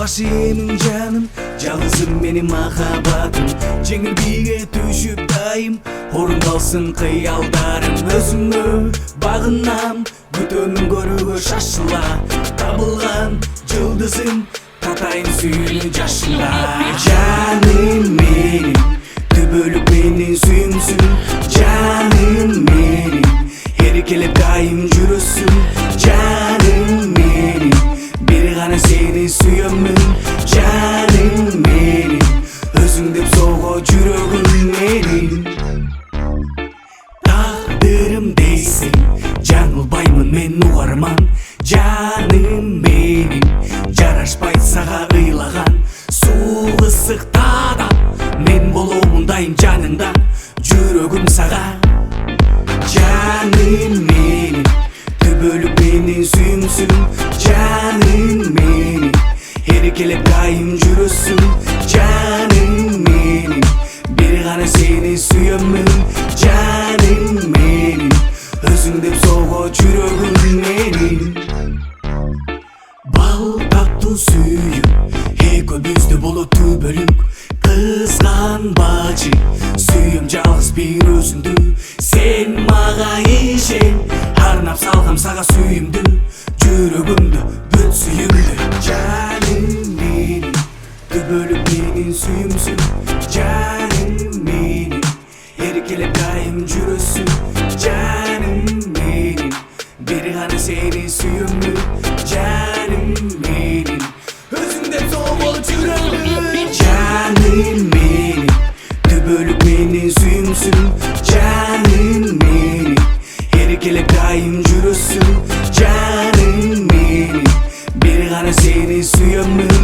başı emin canım, жалғызым benim махаббатым. Жеңіл биге түшүп дайым, орындалсын кыялдарым. Өзүңө багынам, күтөмүн көрүүгө шашыла. Табылган жылдызым, татайын сүйүүнү жашында. Жаным менин, түбөлүк менин сүйүмсүң. Жаным менин, эркелеп дайым жүрөсүң. Жаным менин, бир гана сени сүйөмүн. Жаным менин, өзүң деп сого жүрөгүм менин. Тагдырым дейсиң, жаңылбаймын мен угарман. Жаным менин, жарашпайт сага ыйлаган. Суу ысыкта да мен боломун дайым жаныңда, жүрөгүм сага. Жаным менин, түбөлүк менин сүйүмсүң. Жаным менин, эркелеп дайым жүрөсүң. Жаным менин, бир гана сени сүйөмүн. Жаным менин, өзүң деп сого жүрөгүм менин. Бал таттуу сүйүү, экөөбүздө болот түбөлүк. Кызганбачы, сүйөм жалгыз бир өзүңдү. Сен мага ишен, арнап салгам сага сүйүмдү. Жүрөгүмдү, бүт сүйүмдү. Жаным менин, түбөлүк менин сүйүмсүң. Жаным менин, эркелеп дайым жүрөсүң. Жаным менин, бир гана сени сүйөмүн. Жаным менин, өзүң деп сого жүрөгүм. Жаным менин, түбөлүк менин сүйүмсүң. Жаным менин, эркелеп дайым жүрөсүң. Жаным менин, бир гана сени сүйөмүн.